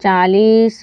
40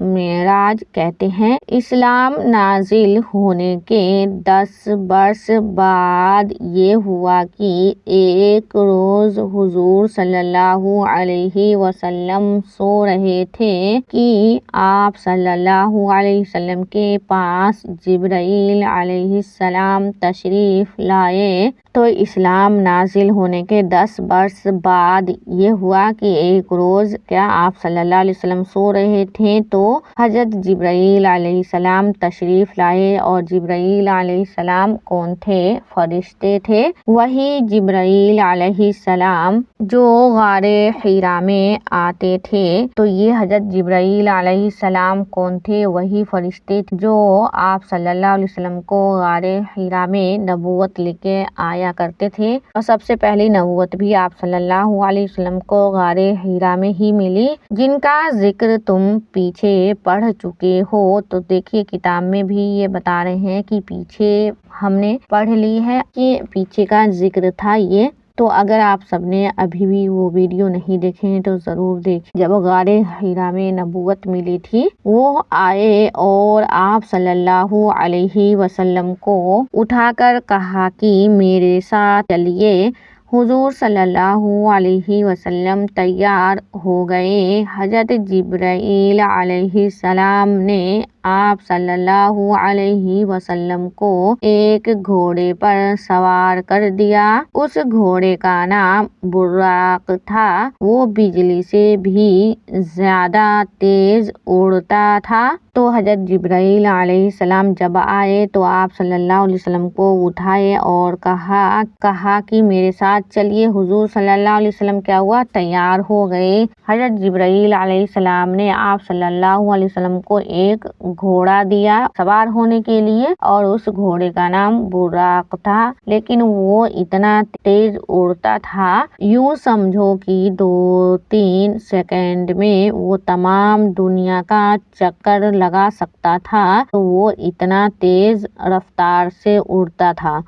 معراج کہتے ہیں۔ اسلام نازل ہونے کے 10 برس بعد یہ ہوا کہ ایک روز حضور صلی اللہ علیہ وسلم سو رہے تھے کہ آپ صلی اللہ علیہ وسلم کے پاس جبرائیل علیہ السلام تشریف لائے۔ تو اسلام نازل ہونے کے 10 برس بعد یہ ہوا کہ ایک روز کیا آپ صلی اللہ علیہ وسلم سو رہے تھے تو حضرت جبرائیل علیہ السلام تشریف لائے۔ اور جبرائیل علیہ السلام کون تھے؟ فرشتے تھے۔ وہی جبرائیل علیہ السلام جو غار حرا میں آتے تھے۔ تو یہ حضرت جبرائیل علیہ السلام کون تھے؟ وہی فرشتے جو آپ صلی اللہ علیہ وسلم کو غار حرا میں نبوت لے کے آیا کرتے تھے۔ اور سب سے پہلی نبوت بھی آپ صلی اللہ علیہ وسلم کو غار حرا میں ہی ملی، جن کا ذکر تم پیچھے پڑھ چکے ہو۔ تو دیکھیے کتاب میں بھی یہ بتا رہے ہیں کہ پیچھے ہم نے پڑھ لی ہے کہ پیچھے کا ذکر تھا یہ۔ تو اگر آپ سب نے ابھی بھی وہ ویڈیو نہیں دیکھے ہیں تو ضرور دیکھیں۔ جب غار حرا میں نبوت ملی تھی وہ آئے اور آپ صلی اللہ علیہ وسلم کو اٹھا کر کہا کہ میرے ساتھ چلیے۔ حضور صلی اللہ علیہ وسلم تیار ہو گئے۔ حضرت جبرائیل علیہ السلام نے آپ صلی اللہ علیہ وسلم کو ایک گھوڑے پر سوار کر دیا۔ اس گھوڑے کا نام براق تھا۔ وہ بجلی سے بھی زیادہ تیز اڑتا تھا۔ تو حضرت جبرائیل علیہ السلام جب آئے تو آپ صلی اللہ علیہ وسلم کو اٹھائے اور کہا کہ میرے ساتھ چلیے۔ حضور صلی اللہ علیہ وسلم کیا ہوا؟ تیار ہو گئے۔ حضرت جبرائیل علیہ السلام نے آپ صلی اللہ علیہ وسلم کو ایک گھوڑا دیا سوار ہونے کے لیے اور اس گھوڑے کا نام براق تھا، لیکن وہ اتنا تیز اڑتا تھا یوں سمجھو کہ 2-3 سیکنڈ میں وہ تمام دنیا کا چکر لگا سکتا تھا۔ تو وہ اتنا تیز رفتار سے اڑتا تھا۔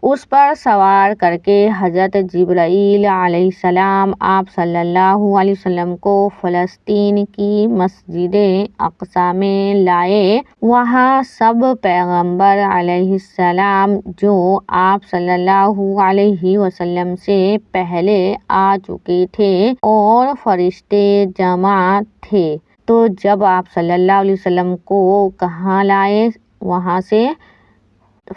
اس پر سوار کر کے حضرت جبرائیل علیہ السلام آپ صلی اللہ علیہ وسلم کو فلسطین کی مسجد اقصی میں لائے۔ وہاں سب پیغمبر علیہ السلام جو آپ صلی اللہ علیہ وسلم سے پہلے آ چکے تھے اور فرشتے جمع تھے۔ تو جب آپ صلی اللہ علیہ وسلم کو کہاں لائے؟ وہاں سے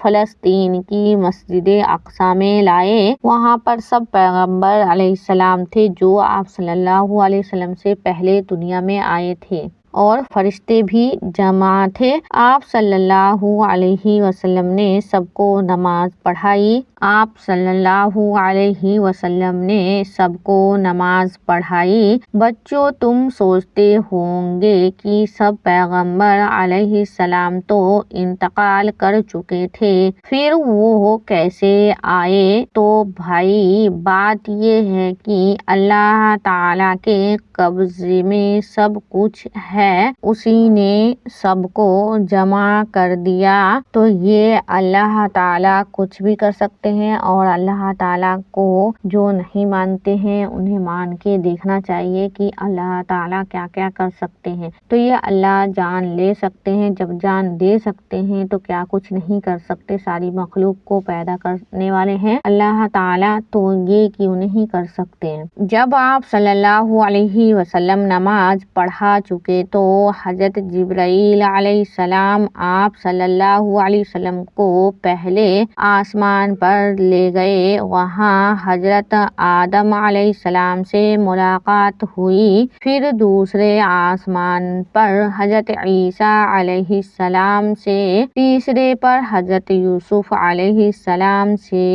فلسطین کی مسجد اقصی میں لائے۔ وہاں پر سب پیغمبر علیہ السلام تھے جو آپ صلی اللہ علیہ وسلم سے پہلے دنیا میں آئے تھے اور فرشتے بھی جمع تھے۔ آپ صلی اللہ علیہ وسلم نے سب کو نماز پڑھائی۔ آپ صلی اللہ علیہ وسلم نے سب کو نماز پڑھائی۔ بچوں تم سوچتے ہوں گے کہ سب پیغمبر علیہ السلام تو انتقال کر چکے تھے، پھر وہ کیسے آئے؟ تو بھائی بات یہ ہے کہ اللہ تعالیٰ کے قبضے میں سب کچھ ہے، اسی نے سب کو جمع کر دیا۔ تو یہ اللہ تعالیٰ کچھ بھی کر سکتے ہیں اور اللہ تعالیٰ کو جو نہیں مانتے ہیں انہیں مان کے دیکھنا چاہیے کہ اللہ تعالیٰ کیا کیا کر سکتے ہیں۔ تو یہ اللہ جان لے سکتے ہیں، جب جان دے سکتے ہیں تو کیا کچھ نہیں کر سکتے؟ ساری مخلوق کو پیدا کرنے والے ہیں اللہ تعالیٰ، تو یہ کیوں نہیں کر سکتے ہیں؟ جب آپ صلی اللہ علیہ وسلم نماز پڑھا چکے تو حضرت جبرائیل علیہ السلام آپ صلی اللہ علیہ وسلم کو پہلے آسمان پر لے گئے۔ وہاں حضرت آدم علیہ السلام سے ملاقات ہوئی۔ پھر دوسرے آسمان پر حضرت عیسیٰ علیہ السلام سے، تیسرے پر حضرت یوسف علیہ السلام سے،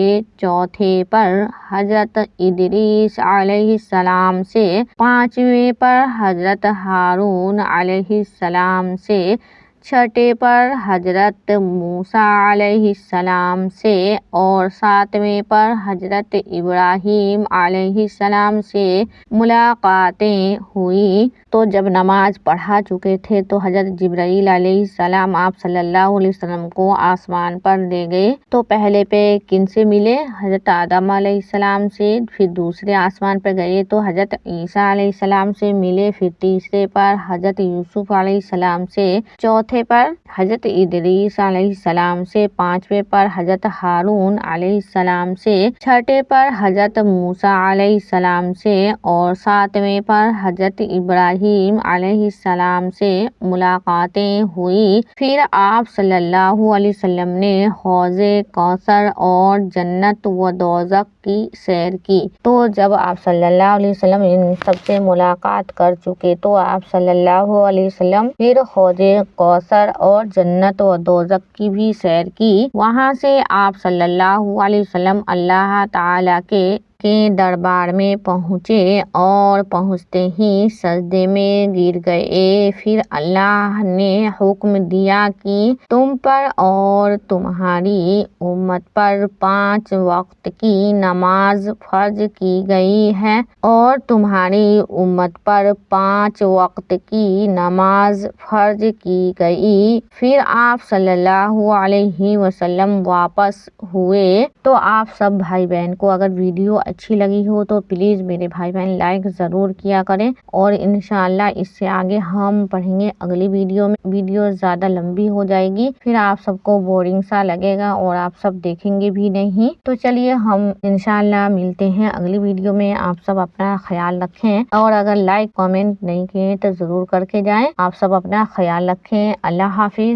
چوتھے پر حضرت ادریس علیہ السلام سے، پانچویں پر حضرت ہارون علیہ السلام سے، چھٹے پر حضرت موسیٰ علیہ السلام سے اور ساتویں پر حضرت ابراہیم علیہ السلام سے ملاقاتیں ہوئی۔ تو جب نماز پڑھا چکے تھے تو حضرت جبرائیل علیہ السلام آپ صلی اللہ علیہ وسلم کو آسمان پر لے گئے۔ تو پہلے پہ کن سے ملے؟ حضرت آدم علیہ السلام سے۔ پھر دوسرے آسمان پر گئے تو حضرت عیسیٰ علیہ السلام سے ملے۔ پھر تیسرے پر حضرت یوسف علیہ السلام سے۔ چوتھے پر حضرت ادریس علیہ السلام سے۔ پانچویں پر حضرت ہارون علیہ السلام سے۔ چھٹے پر حضرت موسیٰ علیہ السلام سے اور ساتویں پر حضرت ابراہیم علیہ السلام سے ملاقاتیں ہوئی۔ پھر آپ صلی اللہ علیہ وسلم نے حوض کوثر اور جنت و دوزخ کی سیر کی۔ تو جب آپ صلی اللہ علیہ وسلم ان سب سے ملاقات کر چکے تو آپ صلی اللہ علیہ وسلم پھر حوض کوثر اور جنت و دوزخ کی بھی سیر کی۔ وہاں سے آپ صلی اللہ علیہ وسلم اللہ تعالیٰ کے دربار میں پہنچے اور پہنچتے ہی سجدے میں گر گئے۔ پھر اللہ نے حکم دیا کہ تم پر اور تمہاری امت پر 5 وقت کی نماز فرض کی گئی ہے اور تمہاری امت پر 5 وقت کی نماز فرض کی گئی۔ پھر آپ صلی اللہ علیہ وسلم واپس ہوئے۔ تو آپ سب بھائی بہن کو اگر ویڈیو اچھی لگی ہو تو پلیز میرے بھائی بہن لائک ضرور کیا کریں، اور انشاءاللہ اس سے آگے ہم پڑھیں گے اگلی ویڈیو میں۔ ویڈیو زیادہ لمبی ہو جائے گی، پھر آپ سب کو بورنگ سا لگے گا اور آپ سب دیکھیں گے بھی نہیں۔ تو چلیے ہم انشاءاللہ ملتے ہیں اگلی ویڈیو میں۔ آپ سب اپنا خیال رکھیں، اور اگر لائک کامنٹ نہیں کیے تو ضرور کر کے جائیں۔ آپ سب اپنا خیال رکھیں۔ اللہ حافظ۔